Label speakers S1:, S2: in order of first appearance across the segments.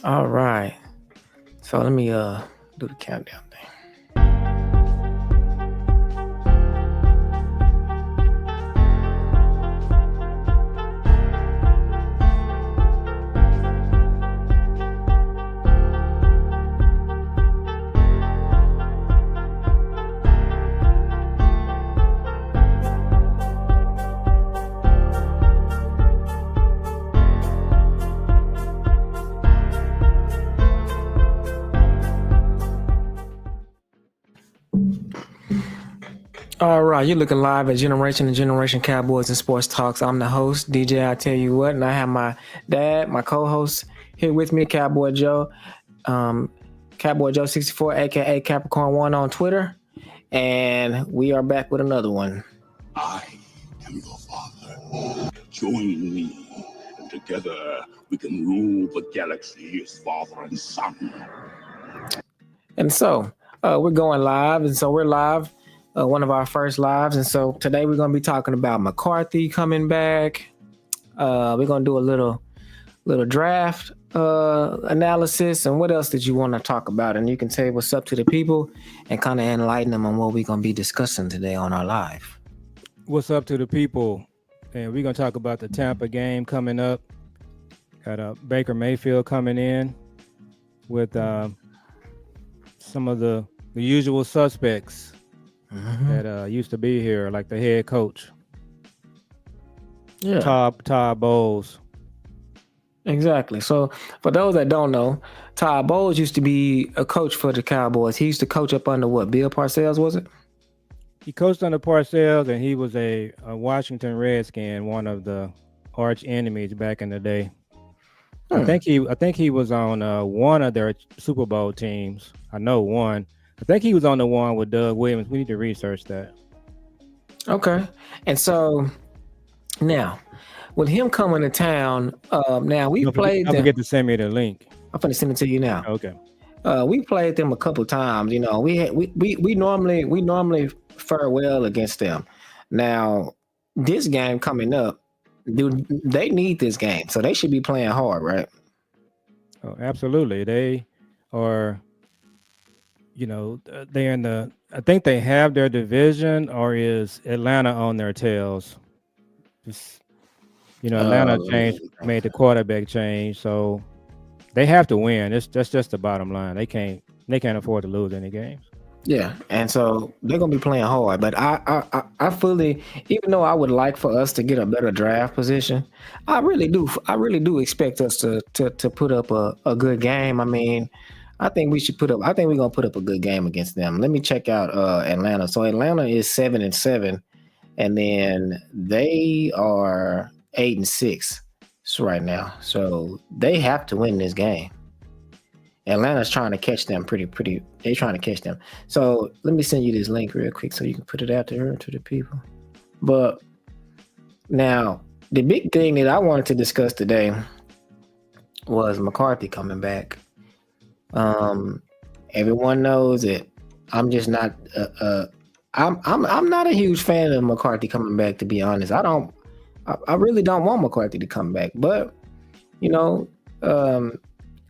S1: All right. So let me do the countdown thing. All right, you're looking live at Generation and Generation Cowboys and Sports Talks. I'm the host, DJ. I tell you what, and I have my dad, my co-host, here with me, Cowboy Joe, um, Cowboy Joe 64, aka Capricorn One on Twitter, and we are back with another one.
S2: I am your father. Join me, and together we can rule the galaxy as father and son.
S1: And so we're going live, and so we're live. One of our first lives, and so today we're going to be talking about McCarthy coming back. We're going to do a little draft analysis, and what else did you want to talk about? And you can say what's up to the people and kind of enlighten them on what we're going to be discussing today on our live.
S3: What's up to the people? And we're going to talk about the Tampa game coming up. Got Baker Mayfield coming in with some of the usual suspects that used to be here, like the head coach.
S1: Yeah.
S3: Todd Bowles.
S1: Exactly. So for those that don't know, Todd Bowles used to be a coach for the Cowboys. He used to coach up under what, Bill Parcells, was it?
S3: He coached under Parcells, and he was a Washington Redskin, one of the arch enemies back in the day. I think he was on one of their Super Bowl teams. I know one. I think he was on the one with Doug Williams. We need to research that.
S1: Okay. And so now, with him coming to town, now we played them.
S3: Don't forget to send me the link.
S1: I'm going to send it to you now.
S3: Okay.
S1: We played them a couple times. You know, we normally fare well against them. Now, this game coming up, dude, they need this game, so they should be playing hard, right?
S3: Oh, absolutely. They are. You know, they're in the. I think they have their division, or is Atlanta on their tails? Just, Atlanta made the quarterback change, so they have to win. That's just the bottom line. They can't afford to lose any games.
S1: Yeah, and so they're gonna be playing hard. But I fully, even though I would like for us to get a better draft position, I really do expect us to put up a good game. I mean, I think we're gonna put up a good game against them. Let me check out Atlanta. So Atlanta is 7-7, and then they are 8-6 right now. So they have to win this game. Atlanta's trying to catch them pretty. They're trying to catch them. So let me send you this link real quick so you can put it out there to the people. But now the big thing that I wanted to discuss today was McCarthy coming back. Everyone knows that I'm just not. I'm not a huge fan of McCarthy coming back. To be honest, I really don't want McCarthy to come back. But I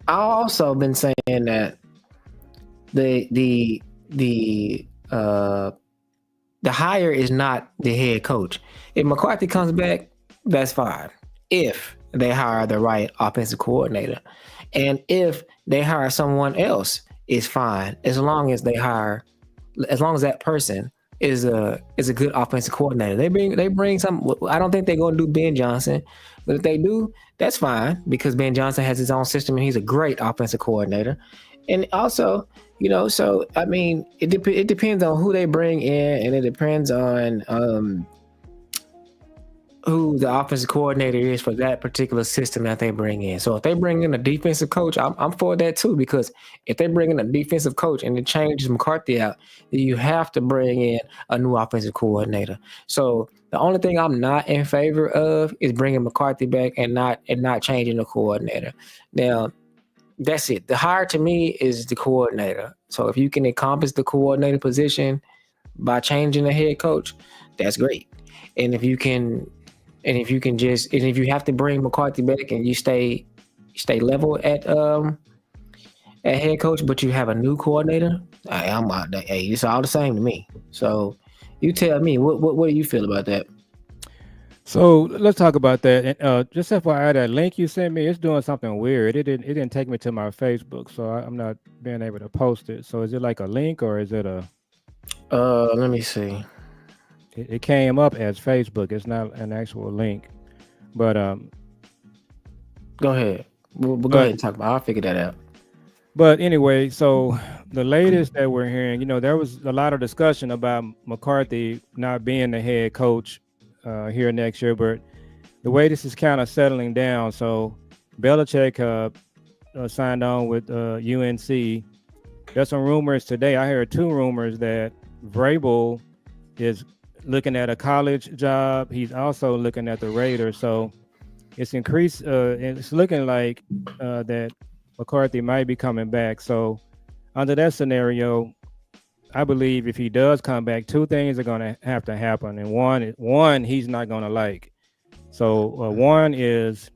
S1: also been saying that the hire is not the head coach. If McCarthy comes back, that's fine. If they hire the right offensive coordinator, and if they hire someone else, it's fine. As long as that person is a good offensive coordinator. They bring some. I don't think they're going to do Ben Johnson, but if they do, that's fine because Ben Johnson has his own system and he's a great offensive coordinator. And also, so I mean, it depends on who they bring in, and it depends on who the offensive coordinator is for that particular system that they bring in. So if they bring in a defensive coach, I'm for that too, because if they bring in a defensive coach and it changes McCarthy out, then you have to bring in a new offensive coordinator. So the only thing I'm not in favor of is bringing McCarthy back and not changing the coordinator. Now, that's it. The hire to me is the coordinator. So if you can accomplish the coordinator position by changing the head coach, that's great. And if you have to bring McCarthy back and you stay stay level at head coach, but you have a new coordinator. Hey, it's all the same to me. So you tell me, what do you feel about that?
S3: So let's talk about that. And just FYI, that link you sent me, it's doing something weird. It didn't take me to my Facebook, so I'm not being able to post it. So is it like a link or is it a?
S1: Let me see.
S3: It came up as Facebook. It's not an actual link, but
S1: Go ahead. We'll go
S3: but
S1: ahead and talk about. I'll figure that out.
S3: but anyway, so the latest that we're hearing, there was a lot of discussion about McCarthy not being the head coach here next year, but the way this is kind of settling down. So Belichick signed on with UNC. There's some rumors today. I heard two rumors that Vrabel is looking at a college job. He's also looking at the Raiders. So it's increased. It's looking like that McCarthy might be coming back. So under that scenario, I believe if he does come back, two things are going to have to happen, and one he's not going to like. So one is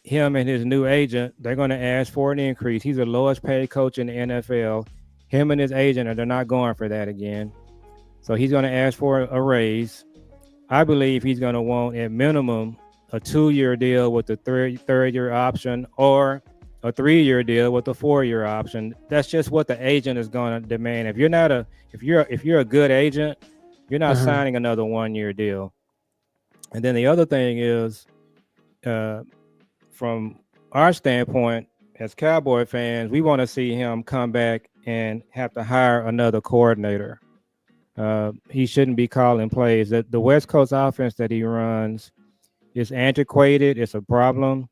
S3: him and his new agent. They're going to ask for an increase. He's the lowest paid coach in the NFL. Him and his agent, they're not going for that again. So he's going to ask for a raise. I believe he's going to want at minimum a 2-year deal with the third year option, or a 3-year deal with a 4-year option. That's just what the agent is going to demand. If you're a good agent, you're not signing another 1-year deal. And then the other thing is, from our standpoint as Cowboy fans, we want to see him come back and have to hire another coordinator. He shouldn't be calling plays. The West Coast offense that he runs is antiquated. It's a problem.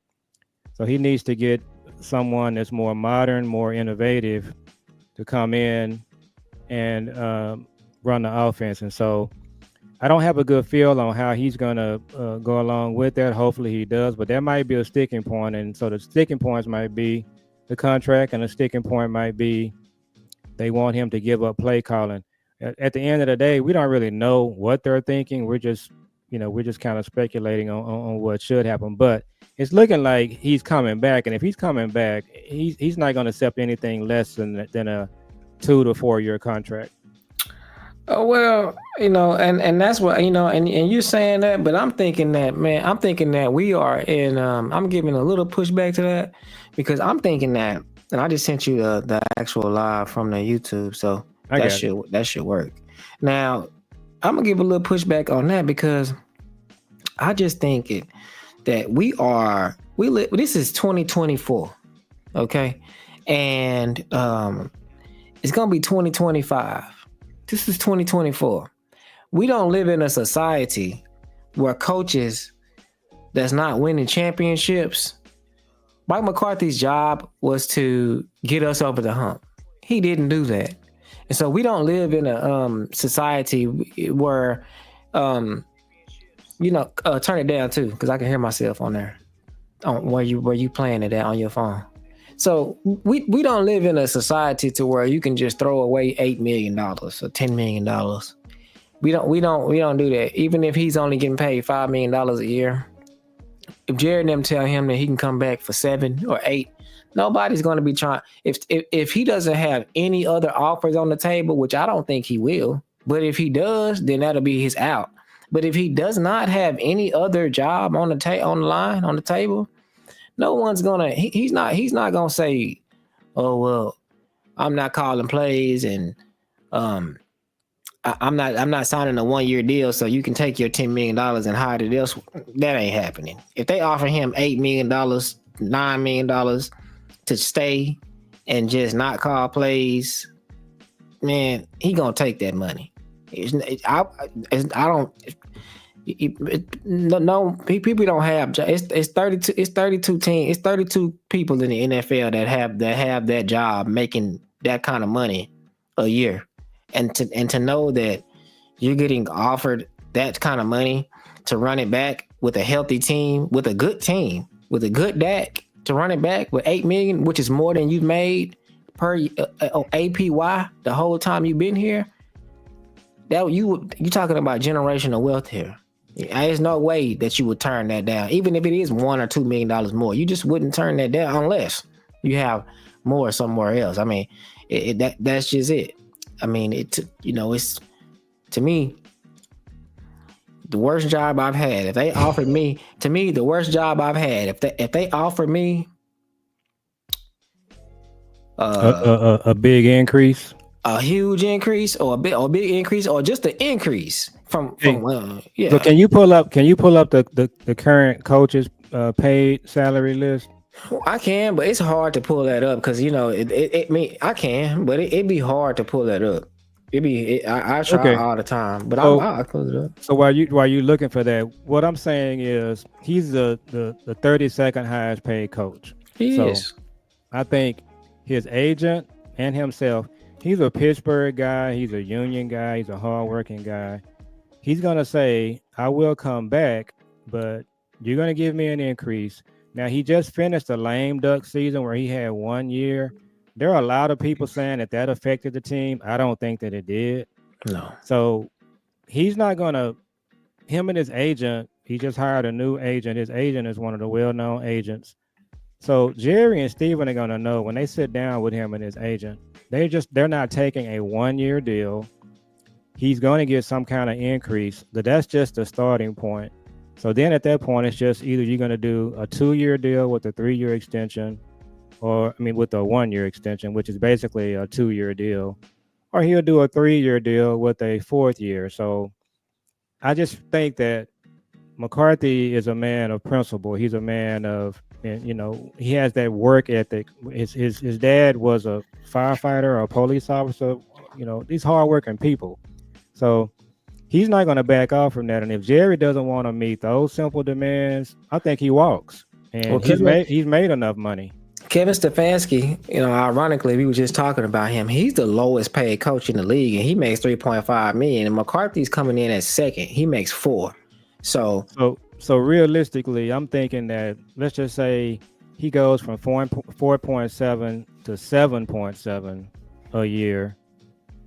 S3: So he needs to get someone that's more modern, more innovative to come in and run the offense. And so I don't have a good feel on how he's going to go along with that. Hopefully he does, but that might be a sticking point. And so the sticking points might be the contract, and the sticking point might be they want him to give up play calling. At the end of the day, we don't really know what they're thinking. We're just kind of speculating on what should happen. But it's looking like he's coming back, and if he's coming back, he's not going to accept anything less than a 2 to 4 year contract.
S1: Oh well, and that's what and you're saying that, but I'm thinking that, man, I'm thinking that we are in. I'm giving a little pushback to that, because I'm thinking that, and I just sent you the actual live from the YouTube, so that should work. Now, I'm gonna give a little pushback on that, because I just think that this is 2024, okay, and it's gonna be 2025. This is 2024. We don't live in a society where coaches that's not winning championships. Mike McCarthy's job was to get us over the hump. He didn't do that. And so we don't live in a society where, turn it down too, because I can hear myself on there, where you playing it at on your phone. So we don't live in a society to where you can just throw away $8 million or $10 million. We don't do that. Even if he's only getting paid $5 million a year, if Jared and them tell him that he can come back for 7 or 8, nobody's going to be trying. If he doesn't have any other offers on the table, which I don't think he will, but if he does, then that'll be his out. But if he does not have any other job on the table, no one's gonna. He's not gonna say, "Oh well, I'm not calling plays, and I'm not signing a 1-year deal, so you can take your $10 million and hide it else." That ain't happening. If they offer him $8 million, $9 million to stay and just not call plays, man, he gonna take that money. No, people don't have. It's 32. It's 32 teams. It's 32 people in the NFL that have that job, making that kind of money a year, and to know that you're getting offered that kind of money to run it back with a healthy team, with a good DAC to run it back with $8 million, which is more than you've made per APY the whole time you've been here. That you talking about generational wealth here. There's no way that you would turn that down, even if it is $1 or $2 million more. You just wouldn't turn that down unless you have more somewhere else. I mean, that's just it. I mean, it's to me the worst job I've had. If they offered me, to me, the worst job I've had. If they offered me uh
S3: A big increase.
S1: a huge increase or a big increase or just an increase from
S3: Hey, so
S1: yeah.
S3: can you pull up the current coaches paid salary list?
S1: I can, but it's hard to pull that up because I can, but it'd be hard to pull that up. I try
S3: Okay.
S1: all the time, but
S3: So
S1: I'll pull it up.
S3: so while you looking for that, what I'm saying is he's the 32nd highest paid coach.
S1: He
S3: So
S1: is.
S3: I think his agent and himself, he's a Pittsburgh guy, he's a union guy, he's a hardworking guy. He's gonna say, I will come back, but you're gonna give me an increase. Now he just finished a lame duck season where he had 1 year. There are a lot of people saying that affected the team. I don't think that it did.
S1: No.
S3: So he's not gonna. Him and his agent. He just hired a new agent. His agent is one of the well-known agents. So Jerry and Steven are gonna know when they sit down with him and his agent. They're not taking a 1 year deal. He's going to get some kind of increase, but that's just the starting point. So then at that point, it's just either you're going to do a 2 year deal with a 3 year extension, or I mean, with a 1 year extension, which is basically a 2 year deal, or he'll do a 3 year deal with a fourth year. So I just think that McCarthy is a man of principle. He's a man of, and he has that work ethic. His dad was a firefighter or a police officer. These hardworking people. So he's not going to back off from that. And if Jerry doesn't want to meet those simple demands, I think he walks.
S1: Well,
S3: And he's made enough money.
S1: Kevin Stefanski, ironically, we were just talking about him. He's the lowest paid coach in the league, and he makes 3.5 million. And McCarthy's coming in at second. He makes 4. So
S3: So realistically, I'm thinking that let's just say he goes from 4.7 to 7.7 a year,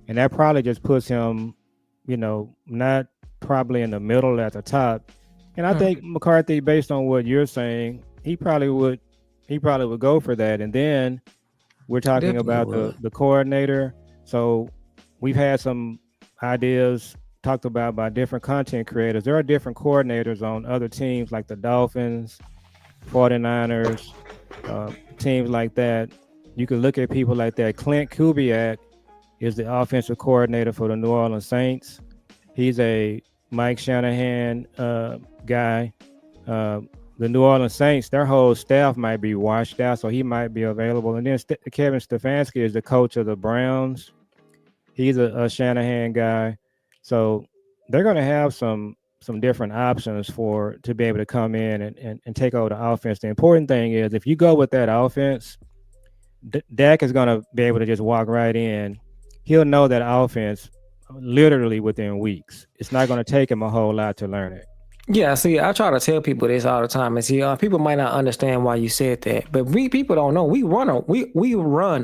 S3: and that probably just puts him, not probably in the middle at the top. And I think McCarthy, based on what you're saying, he probably would go for that. And then we're talking
S1: definitely
S3: about
S1: would.
S3: the coordinator. So we've had some ideas talked about by different content creators. There are different coordinators on other teams like the Dolphins, 49ers, teams like that. You can look at people like that. Clint Kubiak is the offensive coordinator for the New Orleans Saints. He's a Mike Shanahan guy. The New Orleans Saints, their whole staff might be washed out, so he might be available. And then Kevin Stefanski is the coach of the Browns. He's a Shanahan guy. So they're going to have some different options to be able to come in and take over the offense. The important thing is if you go with that offense, Dak is going to be able to just walk right in. He'll know that offense literally within weeks. It's not going to take him a whole lot to learn it.
S1: Yeah, see, I try to tell people this all the time, and see, people might not understand why you said that, but we people don't know. We run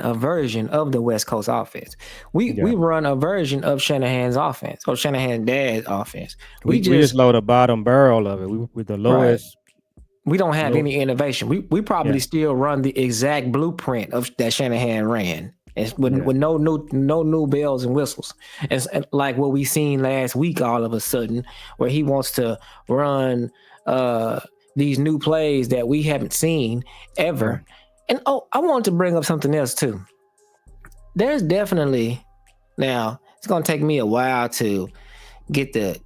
S1: a version of the West Coast offense. We
S3: Yeah.
S1: we run a version of Shanahan's offense or Shanahan's dad's offense. We
S3: We just
S1: just
S3: load the bottom barrel of it. With the
S1: right.
S3: lowest.
S1: We don't have
S3: Low,
S1: any innovation. We probably
S3: yeah.
S1: still run the exact blueprint of that Shanahan ran. It's
S3: Yeah.
S1: with no new bells and whistles. And like what we seen last week, all of a sudden, where he wants to run uh these new plays that we haven't seen
S3: Yeah.
S1: ever. And I want to bring up something else too. There's definitely now it's gonna take me a while to get the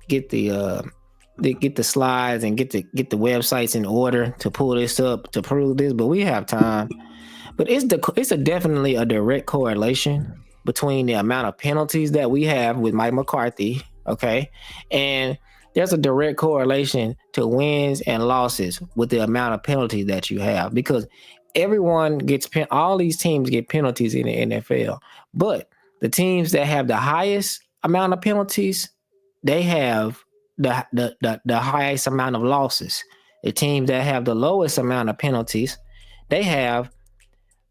S1: slides and get the websites in order to pull this up to prove this, but we have time. But it's definitely a direct correlation between the amount of penalties that we have with Mike McCarthy, okay, and there's a direct correlation to wins and losses with the amount of penalties that you have because all these teams get penalties in the NFL, but the teams that have the highest amount of penalties, they have the highest amount of losses. The teams that have the lowest amount of penalties, they have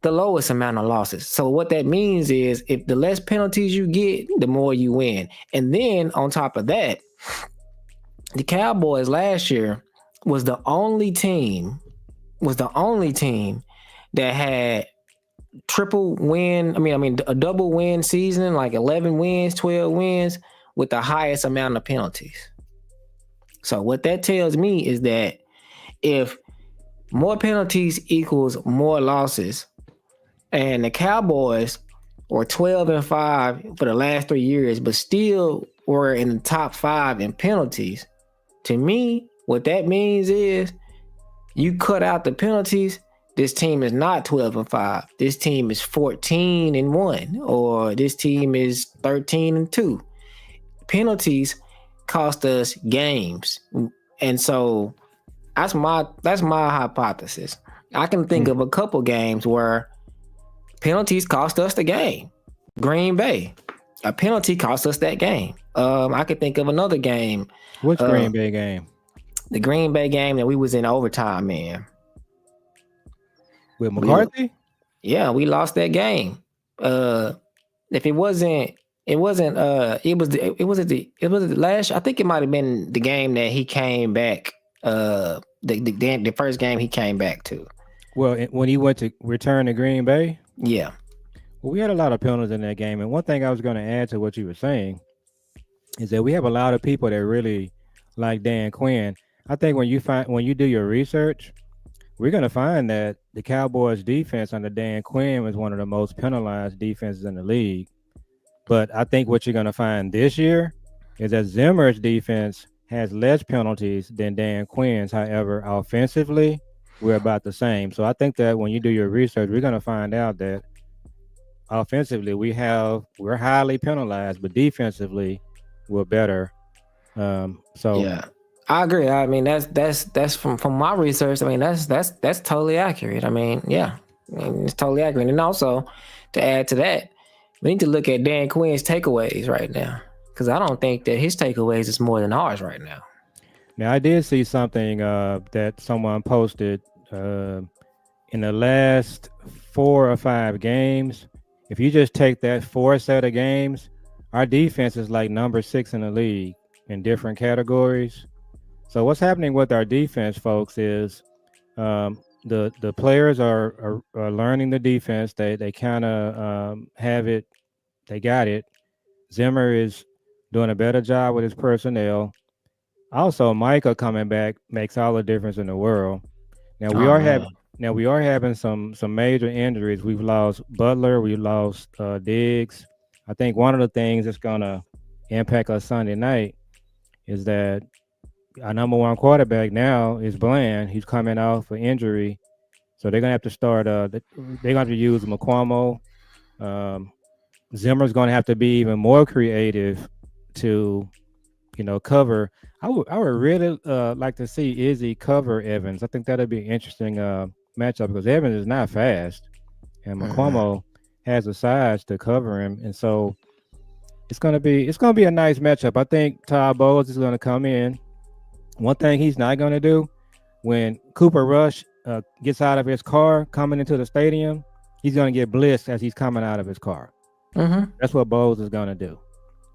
S1: the lowest amount of losses. So what that means is if the less penalties you get, the more you win. And then on top of that, The Cowboys last year was the only team was the only team that had triple win. I mean, a double win season, like 11 wins, 12 wins, with the highest amount of penalties. So what that tells me is that if more penalties equals more losses, and the Cowboys were 12-5 for the last 3 years, but still were in the top five in penalties. To me, what that means is you cut out the penalties. This team is not 12-5. This team is 14-1, or this team is 13-2. Penalties cost us games, and so that's my hypothesis. I can think
S3: Mm.
S1: of a couple games where penalties cost us the game. Green Bay, a penalty cost us that game. I could think of another game,
S3: Which
S1: uh,
S3: Green Bay game?
S1: the Green Bay game that we was in overtime in.
S3: With
S1: We were,
S3: McCarthy?
S1: yeah, we lost that game. Uh, if it wasn't. It was the last. I think it might have been the game that he came back. The first game he came back to.
S3: Well, when he went to return to Green Bay,
S1: Yeah,
S3: well, we had a lot of penalties in that game. And one thing I was going to add to what you were saying is that we have a lot of people that really like Dan Quinn. I think when you do your research, we're going to find that the Cowboys defense under Dan Quinn was one of the most penalized defenses in the league. But I think what you're going to find this year is that Zimmer's defense has less penalties than Dan Quinn's. However, offensively, we're about the same. So I think that when you do your research, we're going to find out that offensively we're highly penalized, but defensively we're better. So
S1: yeah, I agree. I mean, that's from my research. I mean, that's totally accurate. I mean, yeah, I mean, it's totally accurate. And also, to add to that, we need to look at Dan Quinn's takeaways right now, because I don't think that his takeaways is more than ours right now.
S3: now I did see something that someone posted uh, in the last 4 or 5 games. If you just take that four set of games, our defense is like number 6 in the league in different categories. So what's happening with our defense, folks, is the players are learning the defense. They kind of have it. They got it. Zimmer is doing a better job with his personnel. Also, Micah coming back makes all the difference in the world. Now we
S1: Oh
S3: are having
S1: man,
S3: some major injuries. We've lost Butler. We lost Diggs. I think one of the things that's gonna impact us Sunday night is that our number one quarterback now is Bland. He's coming off an injury, so they're gonna have to start. They're gonna have to use McQuamo. Um, Zimmer's gonna have to be even more creative to cover. I would really like to see Izzy cover Evans. I think that'd be an interesting matchup because Evans is not fast, and
S1: hmm,
S3: McQuamo has the size to cover him, and so it's gonna be a nice matchup. I think Todd Bowles is gonna come in. One thing he's not gonna do when Cooper Rush gets out of his car coming into the stadium, he's gonna get blitzed as he's coming out of his car.
S1: hmm,
S3: That's what Bowles is gonna do.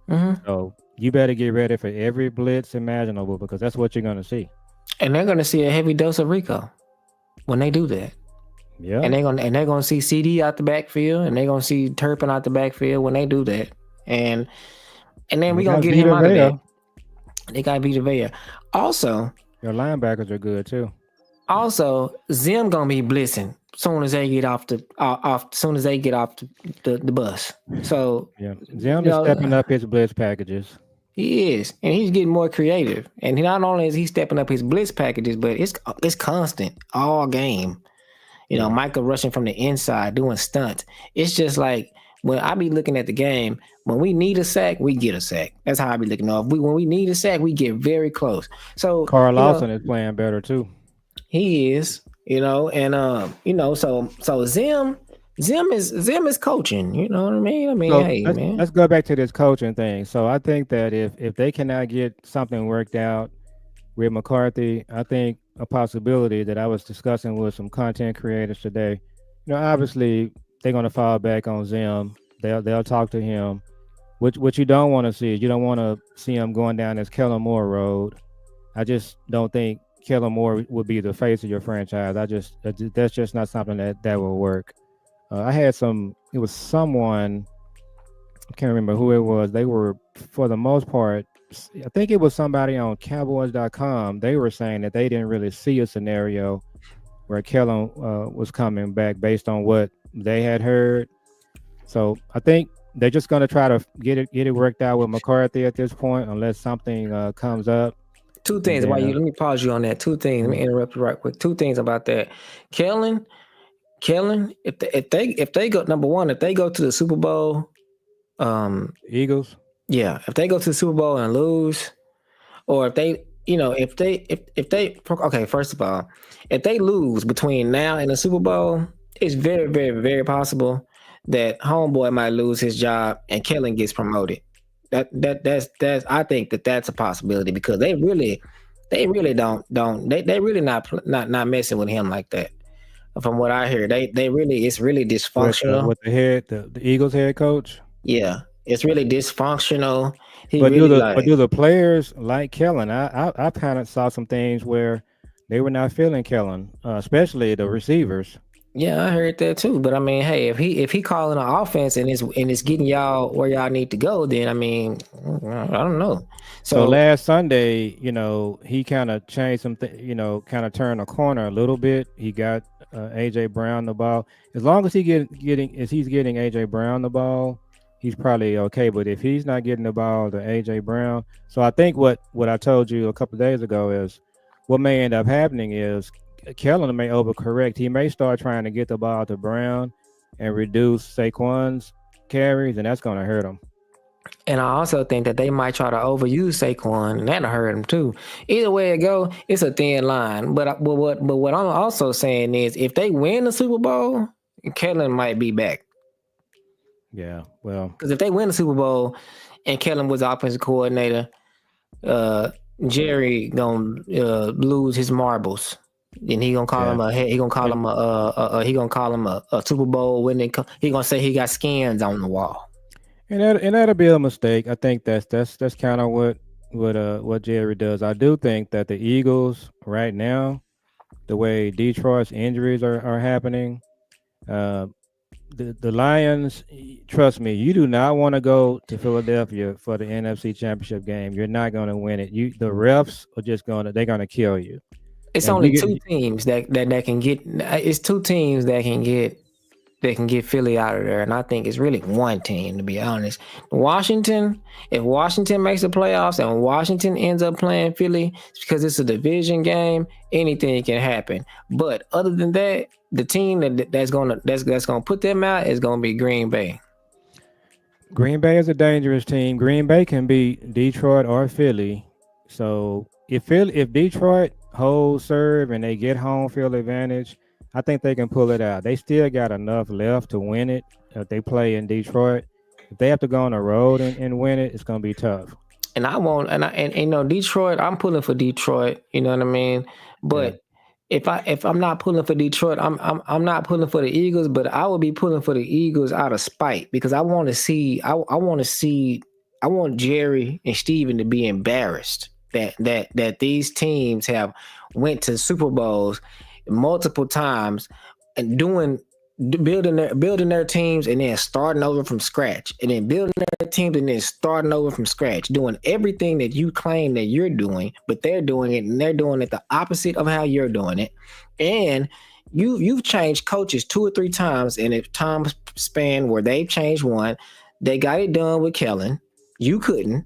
S1: hmm.
S3: So you better get ready for every blitz imaginable because that's what you're gonna see.
S1: And they're gonna see a heavy dose of Rico when they do that.
S3: Yeah.
S1: And they're gonna see CD out the backfield, and they're gonna see Turpin out the backfield when they do that. And and then
S3: And they
S1: we're gonna
S3: got
S1: get him
S3: Vita
S1: out of
S3: Vea.
S1: that. They got Vita Vea. Also,
S3: Your linebackers are good too.
S1: Zim gonna be blitzing soon as they get off soon as they get off the bus. So
S3: Yeah.
S1: you
S3: Zim is stepping
S1: know
S3: up his blitz packages.
S1: he is, and he's getting more creative. And not only is he stepping up his blitz packages, but it's constant all game.
S3: Yeah.
S1: Michael rushing from the inside, doing stunts. It's just like when I be looking at the game, when we need a sack, we get a sack. That's how I be looking off. When we need a sack, we get very close. So,
S3: Carl Lawson is playing better too.
S1: he is, and so Zim is coaching, you know what I mean? I mean,
S3: So
S1: hey man.
S3: let's go back to this coaching thing. So I think that if they cannot get something worked out with McCarthy, I think a possibility that I was discussing with some content creators today. Obviously they're gonna fall back on Zim. They'll talk to him. What you don't want to see is you don't want to see him going down this Kellen Moore road. I just don't think Kellen Moore would be the face of your franchise. That's just not something that will work. I had some. It was someone. I can't remember who it was. They were, for the most part, I think it was somebody on Cowboys.com. They were saying that they didn't really see a scenario where Kellen was coming back based on what they had heard. So I think they're just going to try to get it worked out with McCarthy at this point, unless something comes up.
S1: Two
S3: And
S1: things. Why
S3: then,
S1: you? Let me pause you on that. Two things. Let me interrupt you right quick. Two things about that. Kellen, if they go number one, if they go to the Super Bowl,
S3: Eagles.
S1: yeah, if they go to the Super Bowl and lose, or if they, if they, okay, first of all, if they lose between now and the Super Bowl, it's very, very, very possible that Homeboy might lose his job and Kellen gets promoted. That's I think that's a possibility because they really they really not messing with him like that. From what I hear, they really it's really dysfunctional.
S3: With the Eagles head coach.
S1: Yeah, it's really dysfunctional. He
S3: But
S1: really like
S3: do the players like Kellen? I kind of saw some things where they were not feeling Kellen, especially the receivers.
S1: Yeah, I heard that too. But I mean, hey, if he calling an offense and it's getting y'all where y'all need to go, then I mean, I don't know.
S3: So
S1: So
S3: last Sunday, he kind of changed kind of turned a corner a little bit. He got AJ Brown the ball. As long as he's getting AJ Brown the ball, he's probably okay. But if he's not getting the ball to AJ Brown, so I think what I told you a couple of days ago is what may end up happening is Kellen may overcorrect. He may start trying to get the ball to Brown and reduce Saquon's carries, and that's going to hurt him.
S1: and I also think that they might try to overuse Saquon, and that'll hurt him too. Either way it go, it's a thin line. But what I'm also saying is, if they win the Super Bowl, Kellen might be back.
S3: Yeah, well,
S1: Because if they win the Super Bowl, and Kellen was offensive coordinator, uh, Jerry gonna lose his marbles. And he gonna call
S3: yeah,
S1: him
S3: and
S1: a Super Bowl winning. He gonna say he got skins on the wall.
S3: and that'll be a mistake. I think that's kind of what Jerry does. I do think that the Eagles right now, the way Detroit's injuries are happening, uh, the Lions. Trust me, you do not want to go to Philadelphia for the NFC Championship game. You're not going to win it. The refs are just they're gonna kill you.
S1: It's
S3: And
S1: only
S3: you get
S1: two teams that can get. It's two teams that can get Philly out of there, and I think it's really one team to be honest. Washington, if Washington makes the playoffs and Washington ends up playing Philly because it's a division game, anything can happen. But other than that, the team that's gonna put them out is gonna be Green Bay.
S3: Green Bay is a dangerous team. Green Bay can beat Detroit or Philly. So if Detroit holds serve and they get home field advantage, I think they can pull it out. They still got enough left to win it if they play in Detroit. If they have to go on the road and win it, it's gonna be tough.
S1: And I won't, and Detroit. I'm pulling for Detroit. You know what I mean?
S3: Yeah.
S1: But if I'm not pulling for Detroit, I'm not pulling for the Eagles. But I will be pulling for the Eagles out of spite because I want to see. I want Jerry and Steven to be embarrassed that these teams have went to Super Bowls multiple times and building their teams and then starting over from scratch and then building their teams and then starting over from scratch doing everything that you claim that you're doing but they're doing it and they're doing it the opposite of how you're doing it and you've changed coaches two or three times in a time span where they've changed one. They got it done with Kellen. You couldn't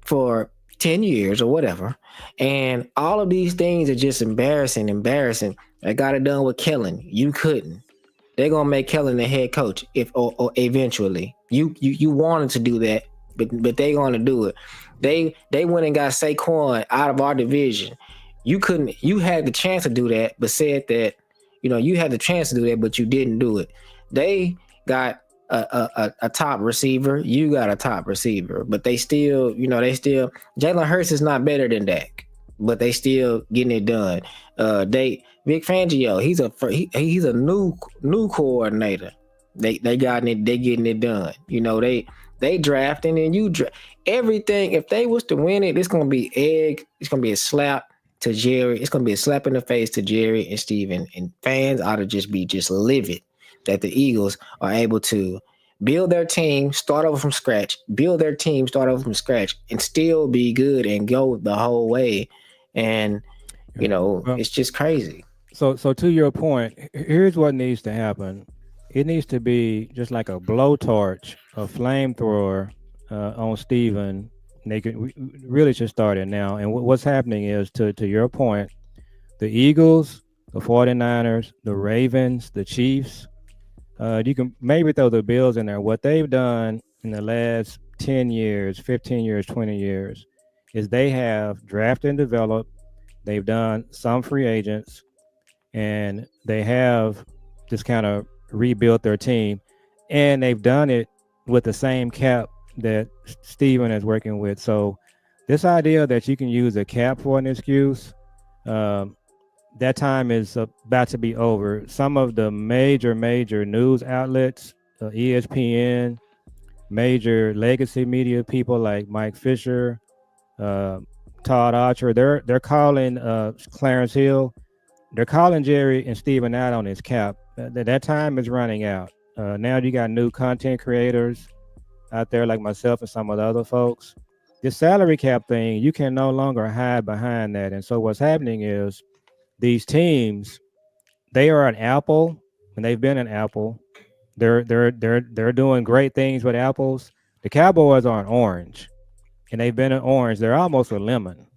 S1: for 10 years or whatever. And all of these things are just embarrassing. I got it done with Kellen. You couldn't. They're gonna make Kellen the head coach if or eventually. You wanted to do that, but they gonna do it. They went and got Saquon out of our division. You couldn't. You had the chance to do that, but said that you had the chance to do that, but you didn't do it. They got a top receiver. You got a top receiver, but they still Jalen Hurts is not better than Dak, but they still getting it done. They Vic Fangio, he's a new coordinator. They getting it done. They drafting and you draft everything. If they was to win it, it's gonna be egg. It's gonna be a slap. to Jerry. It's gonna be a slap in the face to Jerry and Steven. And fans ought to just be just livid that the Eagles are able to build their team, start over from scratch, build their team, start over from scratch, and still be good and go the whole way. And
S3: Yeah. Well,
S1: it's just crazy.
S3: so to your point, here's what needs to happen. It needs to be just like a blowtorch, a flamethrower on Steven. We really should start it now. And what's happening is, to your point, the Eagles, the 49ers, the Ravens, the Chiefs, you can maybe throw the Bills in there. What they've done in the last 10 years, 15 years, 20 years is they have drafted and developed, they've done some free agents, and they have just kind of rebuilt their team. And they've done it with the same cap that Steven is working with. So, this idea that you can use a cap for an excuse, um, that time is about to be over. Some of the major news outlets, ESPN, major legacy media people like Mike Fisher, uh, Todd Archer, they're calling Clarence Hill, they're calling Jerry and Steven out on his cap. That time is running out. Now you got new content creators out there like myself and some of the other folks. This salary cap thing, you can no longer hide behind that. And so what's happening is these teams, they are an apple, and they've been an apple. They're doing great things with apples. The Cowboys are an orange, and they've been an orange. They're almost a lemon,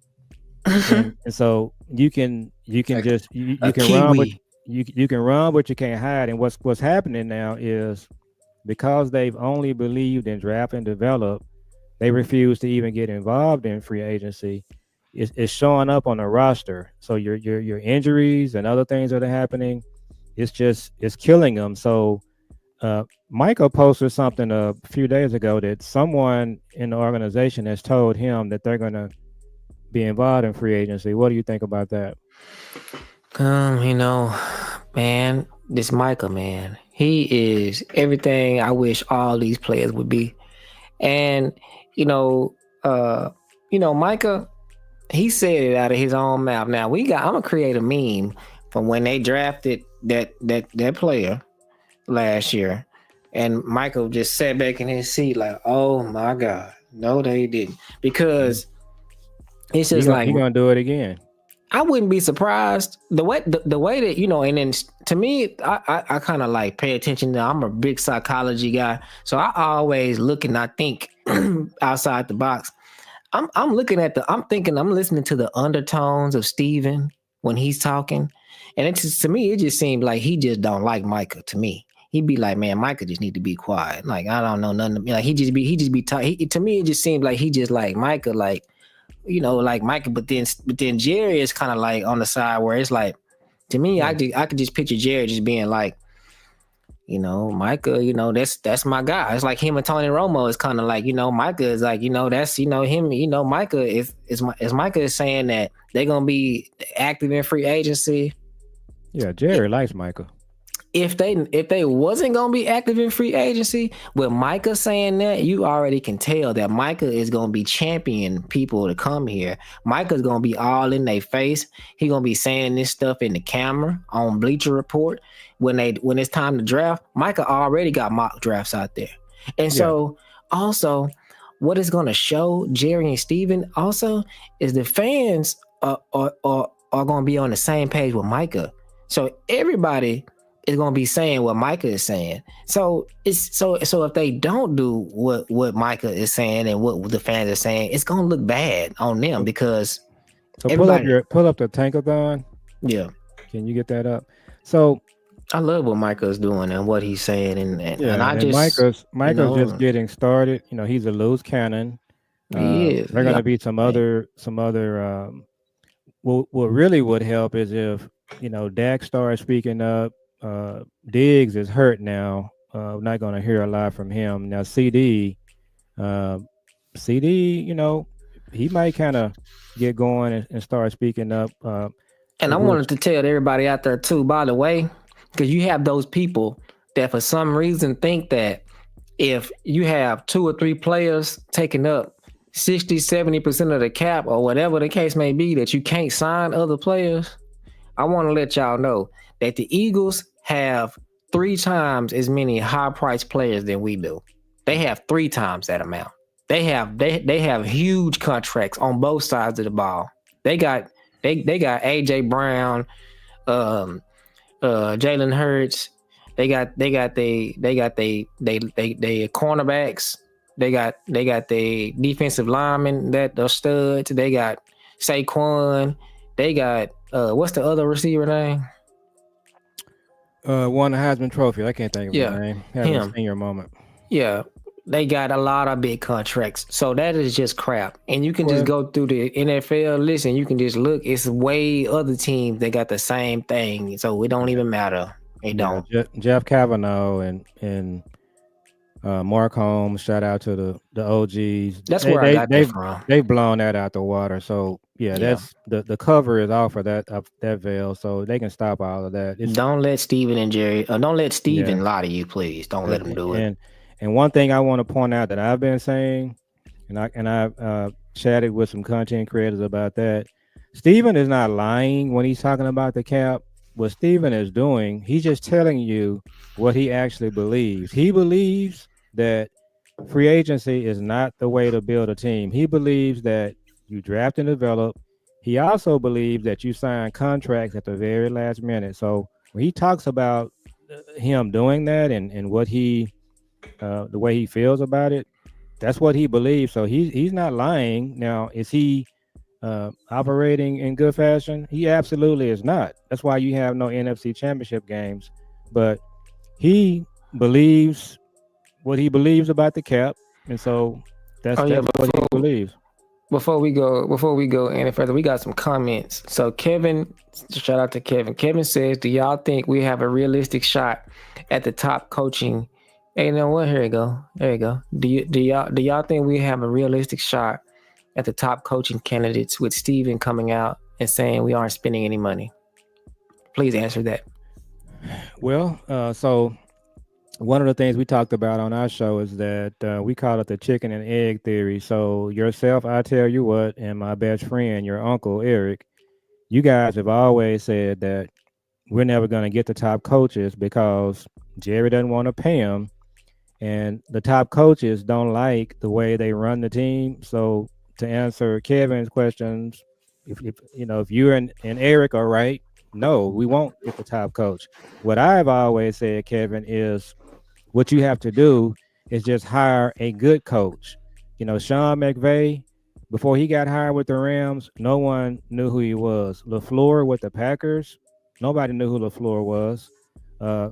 S3: and so you can
S1: Like
S3: just you
S1: a
S3: can run, but
S1: kiwi.
S3: you can run, but you can't hide. And what's happening now is because they've only believed in draft and develop, they refuse to even get involved in free agency. It's showing up on the roster. So your injuries and other things that are happening, it's killing them. So Michael posted something a few days ago that someone in the organization has told him that they're going to be involved in free agency. What do you think about that?
S1: You know, man, this Micah man, he is everything I wish all these players would be. And you know, uh, Micah, he said it out of his own mouth. Now I'm gonna create a meme from when they drafted that player last year, and Michael just sat back in his seat like, "Oh my God, no, they didn't,"
S3: Yeah.
S1: because it's
S3: He
S1: just
S3: gonna
S1: like
S3: he gonna do it again.
S1: I wouldn't be surprised the way that and then to me, I kind of like pay attention to. I'm a big psychology guy, so I always look and I think outside the box. I'm looking at I'm thinking, I'm listening to the undertones of Steven when he's talking, and it's just, to me, it just seems like he just don't like Micah. To me, he'd be like, man, Micah just need to be quiet. Like I don't know nothing. Like he just be talking. To me, it just seems like he just like Micah, like like Micah. But then Jerry is kind of like on the side where it's like, to me,
S3: Yeah.
S1: I could just picture Jerry just being like, Micah, that's my guy. It's like him and Tony Romo is kind of like, Micah is like, that's him, Micah is Micah is saying that they're gonna be active in free agency.
S3: Yeah. Jerry likes Michael.
S1: If they wasn't gonna be active in free agency, with Micah saying that, you already can tell that Micah is gonna be championing people to come here. Micah's gonna be all in their face. He gonna be saying this stuff in the camera on Bleacher Report when it's time to draft. Micah already got mock drafts out there, and
S3: Yeah.
S1: so also what is gonna show Jerry and Steven also is the fans are gonna be on the same page with Micah. So everybody is gonna be saying what Micah is saying. So so if they don't do what Micah is saying and what the fans are saying, it's gonna look bad on them
S3: So,
S1: because
S3: so
S1: everybody.
S3: pull up the tankathon.
S1: Yeah,
S3: Can you get that up? So
S1: I love what Micah is doing and what he's saying, and
S3: yeah,
S1: I
S3: and
S1: just
S3: Micah's just getting started. He's a loose cannon.
S1: he is.
S3: There are going
S1: Yeah,
S3: to be some other. What really would help is if Dak starts speaking up. Diggs is hurt now. We're not going to hear a lot from him now. Uh, CD, he might kind of get going and start speaking up.
S1: and I wanted
S3: Which
S1: to tell everybody out there too. By the way, because you have those people that for some reason think that if you have two or three players taking up 60-70% of the cap or whatever the case may be that you can't sign other players, I want to let y'all know that the Eagles have 3 times as many high priced players than we do. They have 3 times that amount. They have huge contracts on both sides of the ball. They got they got AJ Brown, um, Jalen Hurts. They cornerbacks. They got the defensive linemen that are studs. They got Saquon. They got what's the other receiver name?
S3: Won the Heisman Trophy. I can't think of his
S1: Yeah,
S3: name. Having a
S1: him.
S3: senior moment.
S1: Yeah, they got a lot of big contracts. So that is just crap. And you can just
S3: Well,
S1: go through the NFL. Listen, you can just look. It's way other teams that got the same thing. So it don't even matter. It
S3: yeah,
S1: don't.
S3: Jeff Kavanaugh and Mark Holmes. Shout out to the OGs.
S1: That's
S3: They
S1: where I
S3: they
S1: got that
S3: they've
S1: from.
S3: they've blown that out the water. So yeah,
S1: Yeah.
S3: that's the cover is off of that veil, so they can stop all of that. It's
S1: Don't let Steven and Jerry. Don't let
S3: yeah,
S1: Steven lie to you, please. Don't let him do it.
S3: and one thing I want to point out that I've been saying, and I chatted with some content creators about that. Steven is not lying when he's talking about the cap. What Steven is doing, he's just telling you what he actually believes. He believes that free agency is not the way to build a team. He believes that you draft and develop. He also believes that you sign contracts at the very last minute. So when he talks about him doing that and what he the way he feels about it, that's what he believes. So he's not lying. Now, is he operating in good fashion? He absolutely is not. That's why you have no NFC Championship games. But he believes what he believes about the cap, and so that's
S1: Oh yeah,
S3: what he believes.
S1: before we go any further, we got some comments. So Kevin, shout out to Kevin. Kevin says, "Do y'all think we have a realistic shot at the top coaching?" Hey, you know what? Here you go. There you go. Do y'all think we have a realistic shot at the top coaching candidates with Steven coming out and saying we aren't spending any money? Please answer that.
S3: Well, so one of the things we talked about on our show is that we call it the chicken and egg theory. So yourself, I tell you what, and my best friend, your uncle Eric, you guys have always said that we're never going to get the top coaches because Jerry doesn't want to pay them, and the top coaches don't like the way they run the team. So to answer Kevin's questions, if you know if you and Eric are right, no, we won't get the top coach. What I've always said, Kevin, is what you have to do is just hire a good coach. You know, Sean McVay, before he got hired with the Rams, no one knew who he was. LaFleur with the Packers, nobody knew who LaFleur was.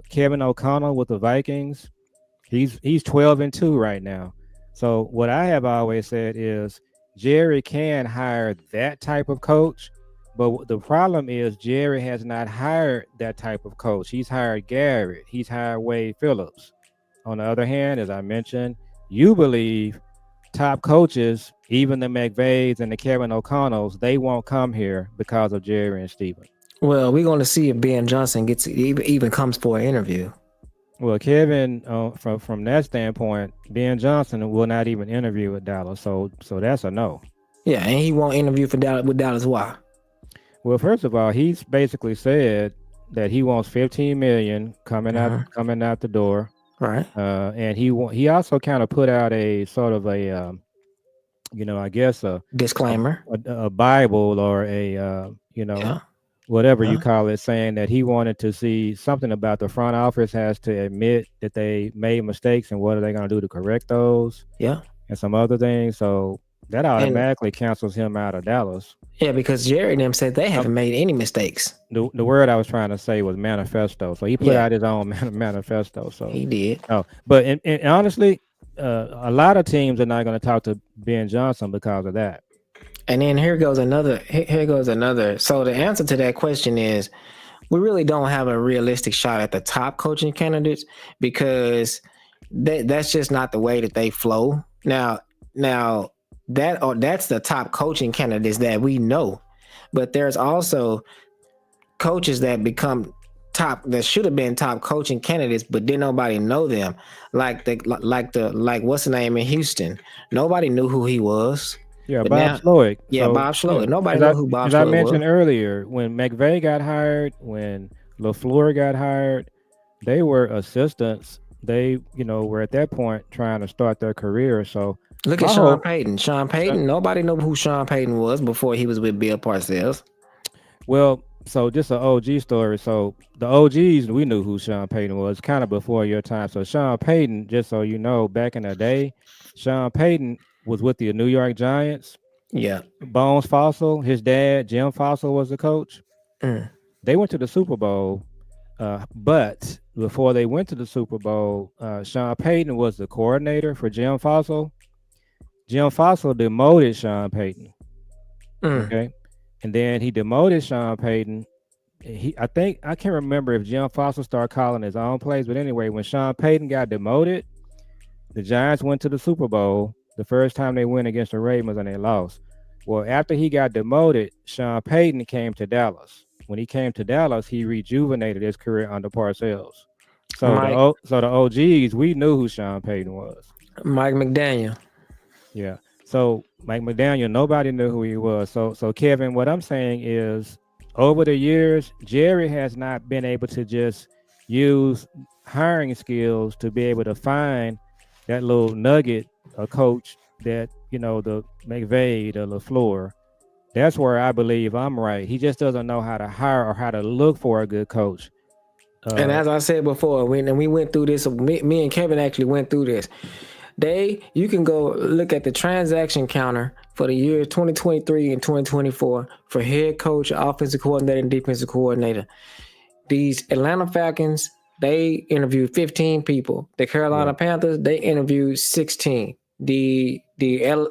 S3: Kevin O'Connell with the Vikings, he's 12-2 right now. So what I have always said is Jerry can hire that type of coach, but the problem is Jerry has not hired that type of coach. He's hired Garrett, he's hired Wade Phillips. On the other hand, as I mentioned, you believe top coaches, even the McVays and the Kevin O'Connells, they won't come here because of Jerry and Steven.
S1: Well, we're going to see if Ben Johnson gets even comes for an interview.
S3: Well, Kevin, from that standpoint, Ben Johnson will not even interview with Dallas, so that's a no.
S1: Yeah, and he won't interview for Dallas with Dallas. Why?
S3: Well, first of all, he's basically said that he wants 15 million coming out the door.
S1: Right.
S3: And he also kind of put out a sort of a I guess
S1: Disclaimer.
S3: a Bible or a
S1: Yeah.
S3: whatever you call it, saying that he wanted to see something about the front office has to admit that they made mistakes and what are they going to do to correct those.
S1: Yeah.
S3: And some other things. So that automatically cancels him out of Dallas.
S1: Yeah, because Jerry and them said they haven't made any mistakes.
S3: The word I was trying to say was manifesto. So he put out his own manifesto. So
S1: he did.
S3: Oh, but and honestly, a lot of teams are not going to talk to Ben Johnson because of that.
S1: And then here goes another. So the answer to that question is, we really don't have a realistic shot at the top coaching candidates because that's just not the way that they flow. Now that's the top coaching candidates that we know, but there's also coaches that become that should have been top coaching candidates, but didn't nobody know them. Like what's the name in Houston? Nobody knew who he was.
S3: Yeah,
S1: But
S3: Bob
S1: now,
S3: Slowick.
S1: yeah,
S3: So
S1: Bob
S3: yeah,
S1: Slowick. Nobody knew who Bob
S3: as I
S1: Slowick was.
S3: mentioned earlier, when McVay got hired, when LaFleur got hired, they were assistants. They, were at that point trying to start their career. So
S1: Look at
S3: my
S1: Sean
S3: hope,
S1: Payton. Sean
S3: Sha-
S1: Payton. Nobody knew who Sean Payton was before he was with Bill Parcells.
S3: well, so just an OG story. So the OGs, we knew who Sean Payton was kind of before your time. So Sean Payton, just so you know, back in the day, Sean Payton was with the New York Giants.
S1: Yeah.
S3: Bones Fossil, his dad, Jim Fossil, was the coach.
S1: Mm.
S3: They went to the Super Bowl, but before they went to the Super Bowl, Sean Payton was the coordinator for Jim Fossil. Jim Fossil demoted Sean Payton.
S1: Mm.
S3: Okay, and then he demoted Sean Payton. I think I can't remember if Jim Fossil started calling his own plays, but anyway, when Sean Payton got demoted, the Giants went to the Super Bowl the first time they went against the Ravens and they lost. Well, after he got demoted, Sean Payton came to Dallas. When he came to Dallas, he rejuvenated his career under Parcells. So
S1: Mike
S3: the OGs, we knew who Sean Payton was.
S1: Mike McDaniel.
S3: Yeah. So Mike McDaniel, nobody knew who he was. So Kevin, what I'm saying is, over the years, Jerry has not been able to just use hiring skills to be able to find that little nugget, a coach that the McVay, the LaFleur. That's where I believe I'm right. He just doesn't know how to hire or how to look for a good coach.
S1: And
S3: Uh,
S1: as I said before, we went through this, me and Kevin actually went through this. You can go look at the transaction counter for the year 2023 and 2024 for head coach, offensive coordinator, and defensive coordinator. These Atlanta Falcons, they interviewed 15 people. The
S3: yeah,
S1: Carolina Panthers, they interviewed 16. The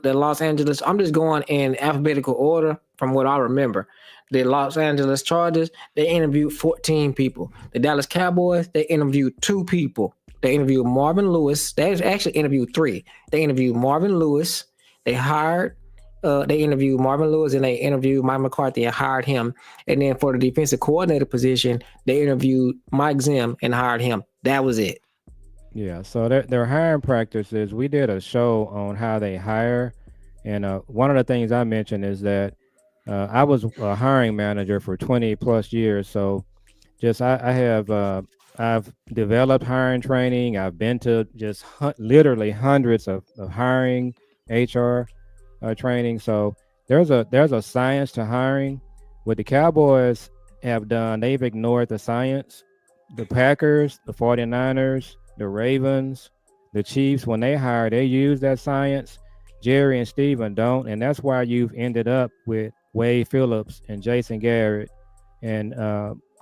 S1: Los Angeles, I'm just going in alphabetical order from what I remember. The Los Angeles Chargers, they interviewed 14 people. The Dallas Cowboys, they interviewed 2 people. They interviewed Marvin Lewis. They actually interviewed 3. They interviewed Marvin Lewis. They hired they interviewed Marvin Lewis and they interviewed Mike McCarthy and hired him. And then for the defensive coordinator position, they interviewed Mike Zim and hired him. That was it.
S3: yeah. So their hiring practices. We did a show on how they hire, and one of the things I mentioned is that I was a hiring manager for 20 plus years. So just I have I've developed hiring training. I've been to just literally hundreds of hiring HR training. So there's a science to hiring. What the Cowboys have done, they've ignored the science. The Packers, the 49ers, the Ravens, the Chiefs, when they hire, they use that science. Jerry and Steven don't. And that's why you've ended up with Wade Phillips and Jason Garrett and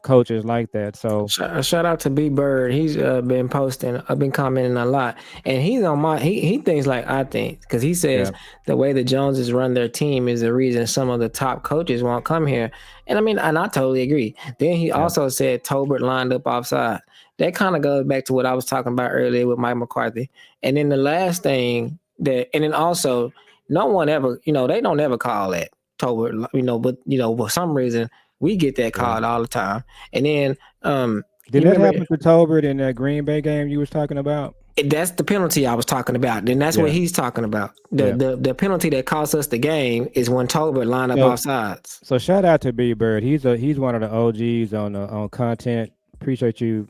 S3: coaches like that. So
S1: Shout out to B Bird. He's been posting. I've been commenting a lot, and he's on my. He thinks like I think because he
S3: yeah,
S1: says the way the Joneses run their team is the reason some of the top coaches won't come here. And I mean, and I totally agree. Then he
S3: yeah,
S1: also said Tolbert lined up offside. That kind of goes back to what I was talking about earlier with Mike McCarthy. And then the last thing and then also, no one ever, they don't ever call that Tolbert, but for some reason we get that
S3: yeah.
S1: called all the time. And then
S3: Did
S1: you
S3: that
S1: remember
S3: happen to Tolbert in that Green Bay game you was talking about?
S1: that's the penalty I was talking about. Then that's what
S3: Yeah,
S1: he's talking about. The
S3: yeah.
S1: the the penalty that cost us the game is when Tolbert lined up
S3: So
S1: off sides.
S3: So shout out to B Bird. He's one of the OGs on content. Appreciate you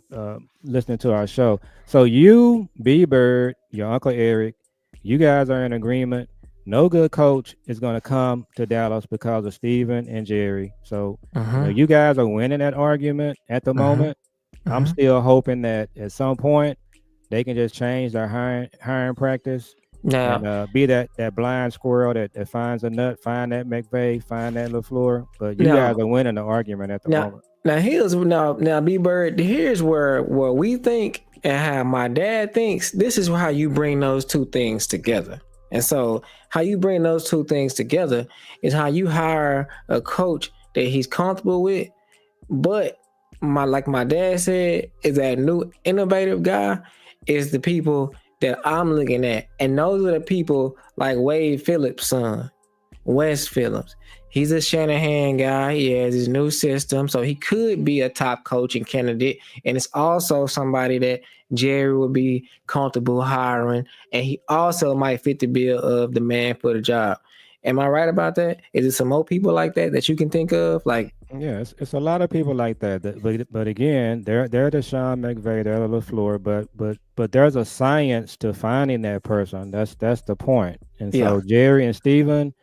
S3: listening to our show. So you, B Bird, your Uncle Eric, you guys are in agreement. No good coach is going to come to Dallas because of Steven and Jerry. So
S1: Mm-hmm.
S3: you guys are winning that argument at the
S1: Mm-hmm.
S3: moment. I'm
S1: Mm-hmm.
S3: still hoping that at some point they can just change their hiring practice and
S1: Now,
S3: be that blind squirrel that finds a nut, find that McVay, find that LaFleur. But you guys
S1: now,
S3: are winning the argument at the
S1: now,
S3: moment.
S1: now, B Bird. Here's where we think and how my dad thinks. This is how you bring those 2 things together. And so, how you bring those 2 things together is how you hire a coach that he's comfortable with. But like my dad said, is that new innovative guy is the people that I'm looking at, and those are the people like Wade Phillips' son, Wes Phillips. He's a Shanahan guy. He has his new system, so he could be a top coaching candidate. And it's also somebody that Jerry would be comfortable hiring, and he also might fit the bill of the man for the job. Am I right about that? Is it some more people like that that you can think of? Like,
S3: Yeah, it's a lot of people like that. But again, they're the Sean McVay, they're the LaFleur, but there's a science to finding that person. That's the point. And
S1: yeah.
S3: so Jerry and Steven,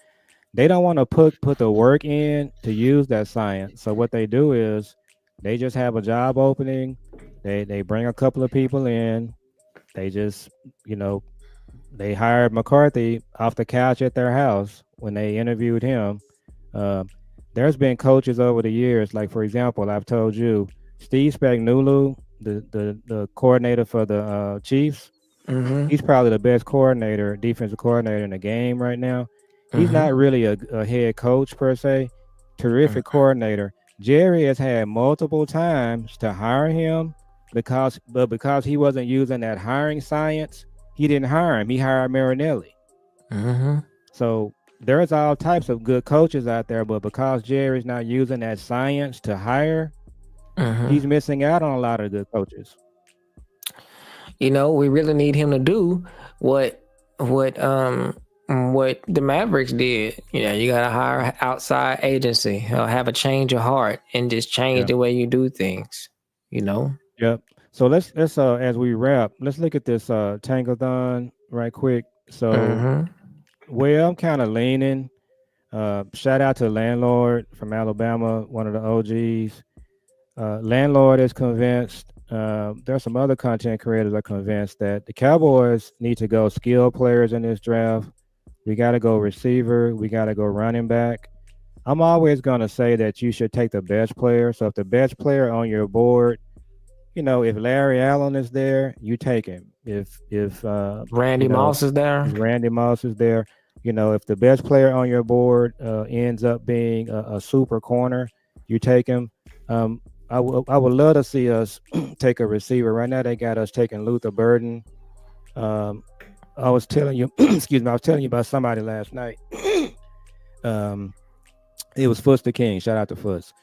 S3: they don't want to put the work in to use that science. So what they do is they just have a job opening. They bring a couple of people in. They just, you know, they hired McCarthy off the couch at their house when they interviewed him. Uh, there's been coaches over the years, like for example, I've told you, Steve Spagnuolo, the coordinator for the Chiefs.
S1: Mm-hmm.
S3: He's probably the best coordinator, defensive coordinator in the game right now. He's
S1: Mm-hmm.
S3: not really a head coach per se, terrific coordinator. Jerry has had multiple times to hire him because he wasn't using that hiring science, he didn't hire him. He hired Marinelli.
S1: Mm-hmm.
S3: So there's all types of good coaches out there, but because Jerry's not using that science to hire,
S1: Mm-hmm.
S3: he's missing out on a lot of good coaches.
S1: We really need him to do what what um what the Mavericks did. You gotta hire an outside agency, have a change of heart, and just change
S3: Yeah.
S1: the way you do things. You know.
S3: Yep. So let's as we wrap, let's look at this tankathon right quick. So
S1: Mm-hmm.
S3: I'm kind of leaning. Shout out to Landlord from Alabama, one of the OGs. Landlord is convinced. There's some other content creators are convinced that the Cowboys need to go skill players in this draft. We got to go receiver. We got to go running back. I'm always going to say that you should take the best player. So if the best player on your board, if Larry Allen is there, you take him. If
S1: Randy Moss is there.
S3: if Randy Moss is there, if the best player on your board ends up being a super corner, you take him. Um, I would love to see us take a receiver. Right now, they got us taking Luther Burden. Um, I was telling you, excuse me, I was telling you about somebody last night. um, it was Foots the King. Shout out to Foots.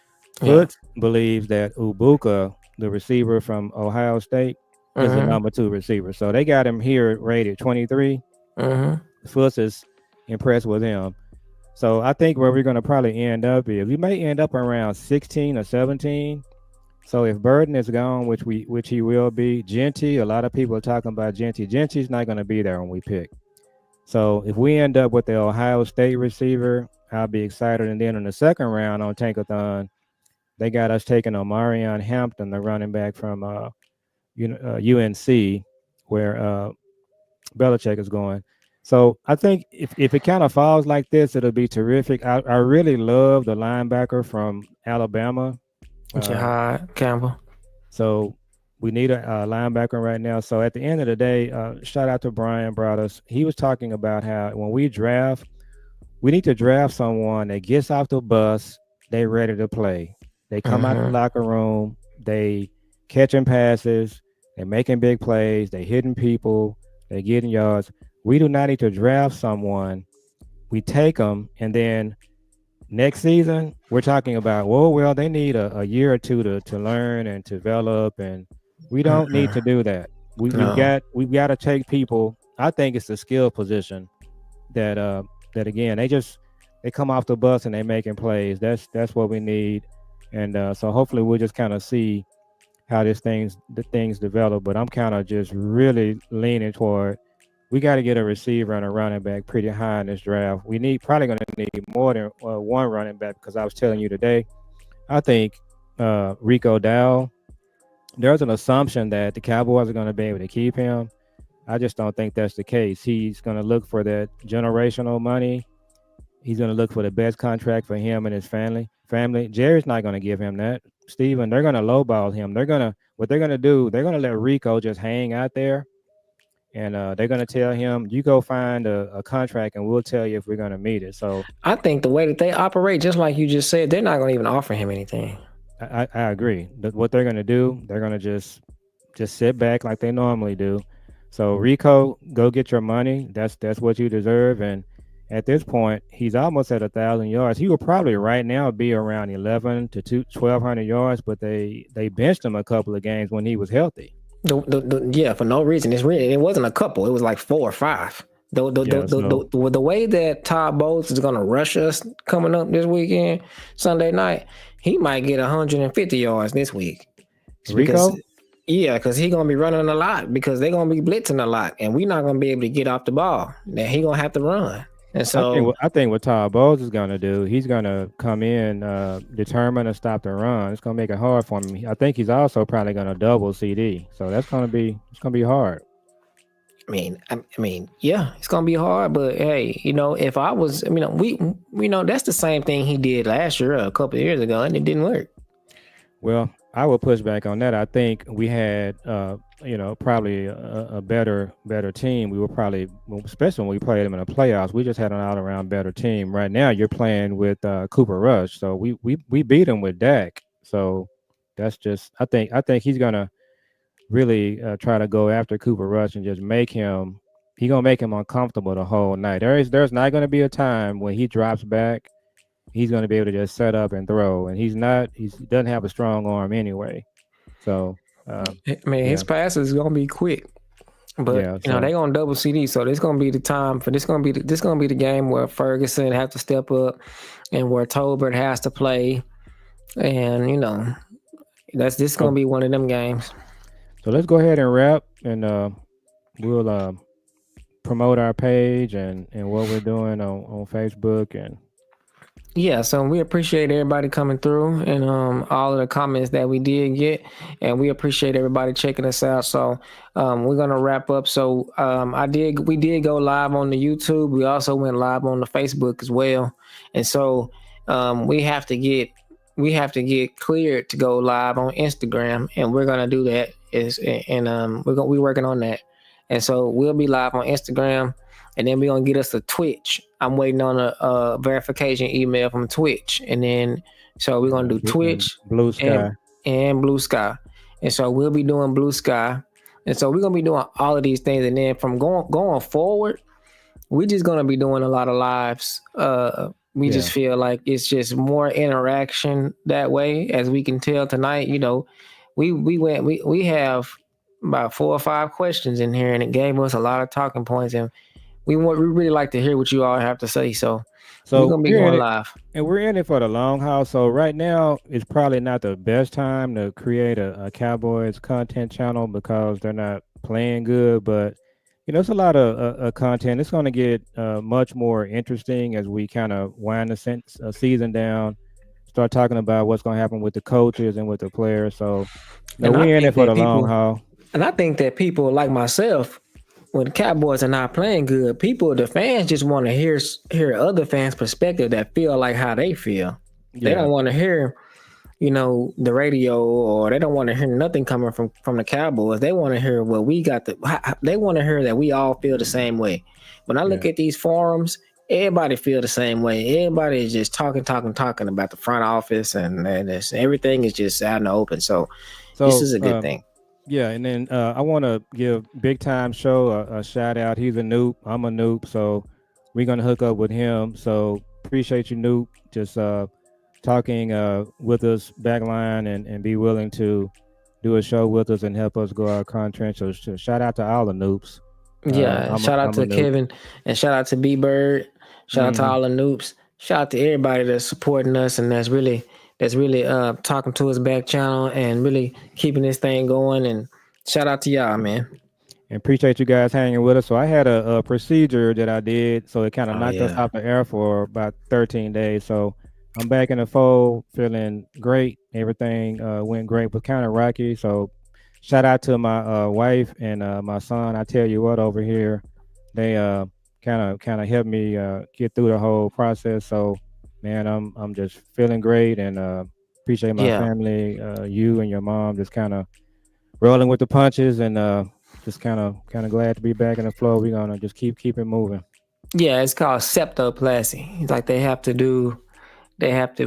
S1: Yeah.
S3: Foots believes that Ubuka, the receiver from Ohio State, is the
S1: Mm-hmm.
S3: number 2 receiver. So they got him here rated 23.
S1: Mm-hmm.
S3: Foots is impressed with him. So I think where we're going to probably end up is we may end up around 16 or 17. So if Burden is gone, which he will be, Genty, a lot of people are talking about Genty. Genty's not going to be there when we pick. So if we end up with the Ohio State receiver, I'll be excited. And then in the second round on Tankathon, they got us taking Omarion Hampton, the running back from UNC, where Belichick is going. So I think if it kind of falls like this, it'll be terrific. I really love the linebacker from Alabama. Um,
S1: Jahad Campbell.
S3: so we need a linebacker right now. So at the end of the day, shout out to Brian Brothers. He was talking about how when we draft, we need to draft someone that gets off the bus, they ready to play. They come out the
S1: Mm-hmm.
S3: locker room, they catching passes, they making big plays, they hitting people, they getting yards. We do not need to draft someone. We take them, and then next season we're talking about, well, they need a year or two to learn and develop, and we don't need to
S1: Mm-mm.
S3: do that.
S1: No.
S3: We've got to take people. I think it's a skill position that that again they come off the bus and they making plays. That's what we need, and so hopefully we'll just kind of see how the things develop. But I'm kind of just really leaning toward we got to get a receiver and a running back pretty high in this draft. We need probably going to need more than one running back because I was telling you today. I think Rico Dow. There's an assumption that the Cowboys are going to be able to keep him. I just don't think that's the case. He's going to look for that generational money. He's going to look for the best contract for him and his family. Jerry's not going to give him that. Steven, they're going to lowball him. What they're going to do, they're going to let Rico just hang out there. And they're going to tell him, you go find a contract and we'll tell you if we're going to meet it. So
S1: I think the way that they operate, just like you just said, they're not going to even offer him anything.
S3: I agree. What they're going to do, they're going to just sit back like they normally do. So Rico, go get your money. That's what you deserve. And at this point, he's almost at 1,000 yards. He will probably right now be around 11 to 1,200 yards, but they benched him a couple of games when he was healthy.
S1: Yeah, for no reason. It wasn't a couple. It was like four or five.
S3: Yeah, so
S1: The way that Todd Bowles is going to rush us coming up this weekend, Sunday night, he might get 150 yards this week. It's because
S3: Rico,
S1: yeah, because he's gonna be running a lot because they're gonna be blitzing a lot, and we're not gonna be able to get off the ball. That he gonna have to run, and so
S3: I think what Todd Bowles is going to do, he's going to come in determined to stop the run. It's going to make it hard for him. I think he's also probably going to double CD, so it's going to be hard.
S1: Yeah, it's gonna be hard. But hey, if I was, that's the same thing he did last year, a couple of years ago, and it didn't work.
S3: Well, I will push back on that. I think we had, probably a better team. We were probably, especially when we played them in the playoffs, we just had an all around better team. Right now, you're playing with Cooper Rush, so we beat him with Dak. So that's just, I think he's gonna really try to go after Cooper Rush and just make him. He's gonna make him uncomfortable the whole night. There's not gonna be a time when he drops back. He's going to be able to just set up and throw, and he doesn't have a strong arm anyway. So,
S1: His
S3: yeah,
S1: passes is gonna be quick, but
S3: yeah.
S1: they
S3: So,
S1: gonna double CD. So this gonna be the time for this gonna be the game where Ferguson have to step up, and where Tolbert has to play, and this gonna
S3: so,
S1: be one of them games.
S3: so let's go ahead and wrap, and we'll promote our page and what we're doing on Facebook and
S1: Yeah, so we appreciate everybody coming through and all of the comments that we did get, and we appreciate everybody checking us out. So we're gonna wrap up. So we did go live on the YouTube. We also went live on the Facebook as well, and so we have to get cleared to go live on Instagram, and we're gonna do that. We're working on that, and so we'll be live on Instagram, and then we're gonna get us a Twitch. I'm waiting on a verification email from Twitch, and then so we're gonna do
S3: and
S1: Twitch
S3: Blue Sky.
S1: and Blue Sky, and so we'll be doing Blue Sky, and so we're gonna be doing all of these things, and then from going forward, we're just gonna be doing a lot of lives. We
S3: Yeah.
S1: just feel like it's just more interaction that way, as we can tell tonight. We have about 4 or 5 questions in here, and it gave us a lot of talking points, and we really like to hear what you all have to say. So we're
S3: So
S1: gonna be
S3: we're in
S1: going
S3: it,
S1: live.
S3: and we're in it for the long haul. So right now it's probably not the best time to create a Cowboys content channel because they're not playing good. But it's a lot of content. It's going to get much more interesting as we kind of wind the season down. Start talking about what's going to happen with the coaches and with the players. So
S1: And I
S3: we're in it
S1: think
S3: for
S1: that
S3: the long
S1: people
S3: haul.
S1: and I think that people like myself, when the Cowboys are not playing good, the fans just want to hear other fans' perspective that feel like how they feel. They
S3: Yeah,
S1: don't want to hear, the radio, or they don't want to hear nothing coming from the Cowboys. They want to hear what we got. They want to hear that we all feel the same way. When I look
S3: yeah.
S1: at these forums, everybody feel the same way. Everybody is just talking about the front office, and everything is just out in the open. So this
S3: So
S1: is a good thing.
S3: yeah, and then I want to give Big Time Show a shout out. He's a noob. I'm a noob, so we're gonna hook up with him. So appreciate you, noob. Just talking with us backline and be willing to do a show with us and help us grow our content. So shout out to all the noobs.
S1: Yeah, shout out
S3: I'm a
S1: to
S3: noob.
S1: Kevin, and shout out to B Bird. Shout out to
S3: Hmm.
S1: all the noobs. Shout out to everybody that's supporting us and that's really talking to us back channel and really keeping this thing going. And shout out to y'all, man.
S3: And appreciate you guys hanging with us. So I had a procedure that I did, so it kind of
S1: Oh
S3: knocked us
S1: yeah.
S3: off the air for about 13 days. So I'm back in the fold, feeling great. Everything went great, but kind of rocky. So shout out to my wife and my son. I tell you what, over here, they kind of helped me get through the whole process. So man, I'm just feeling great and appreciate my
S1: Yeah.
S3: family, you and your mom, just kind of rolling with the punches and just kind of glad to be back in the flow. We're gonna just keep it moving.
S1: Yeah, it's called septoplasty. It's like they have to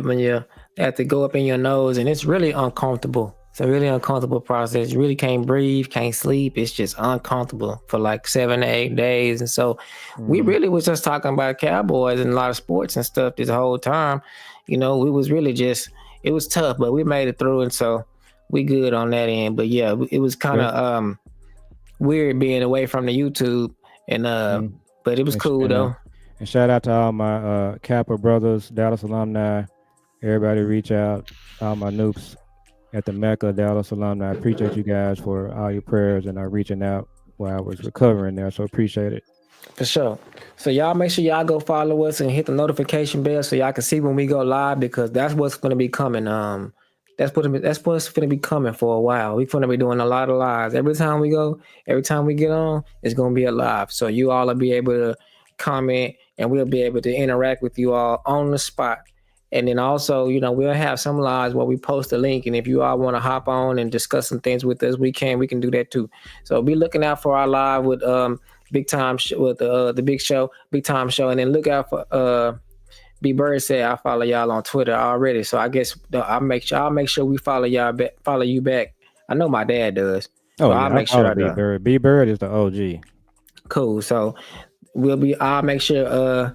S1: when you they have to go up in your nose, and it's really uncomfortable. It's a really uncomfortable process. You really can't breathe, can't sleep. It's just uncomfortable for like 7 to 8 days. And so we
S3: Mm-hmm.
S1: really was just talking about Cowboys and a lot of sports and stuff this whole time. We was really just it was tough, but we made it through, and so we good on that end. But yeah, it was kind
S3: Yep.
S1: of weird being away from the YouTube, and
S3: Mm-hmm.
S1: but it was
S3: And,
S1: cool though.
S3: and shout out to all my Kappa brothers, Dallas alumni. Everybody reach out. All my noobs at the Mecca, Dallas alumni. I appreciate you guys for all your prayers and reaching out while I was recovering there. So appreciate it.
S1: For sure. So y'all make sure y'all go follow us and hit the notification bell so y'all can see when we go live, because that's what's going to be coming. That's what's going to be coming for a while. We're going to be doing a lot of lives every time we get on. It's going to be a live, so you all will be able to comment and we'll be able to interact with you all on the spot. And then also, we'll have some lives where we post a link, and if you all want to hop on and discuss some things with us, we can do that too. So be looking out for our live with with the big show, big time show, and then look out for B Bird said I follow y'all on Twitter already, so I guess I'll make sure we follow you back. I know my dad does,
S3: Oh
S1: so I'll
S3: yeah, I
S1: make sure
S3: follow
S1: I
S3: B
S1: do.
S3: Bird. B Bird is the OG.
S1: Cool. So I'll make sure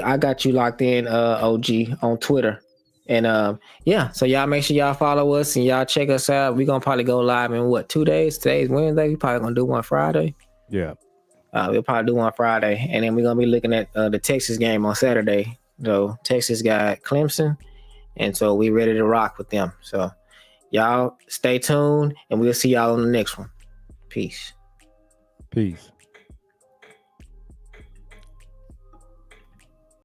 S1: I got you locked in OG on Twitter. And yeah, so y'all make sure y'all follow us and y'all check us out. We're gonna probably go live in what, 2 days? Today's Wednesday. We probably gonna do one Friday.
S3: Yeah.
S1: We'll probably do one Friday, and then we're gonna be looking at the Texas game on Saturday. So Texas got Clemson, and so we ready to rock with them. So y'all stay tuned, and we'll see y'all on the next one. Peace.
S3: Peace.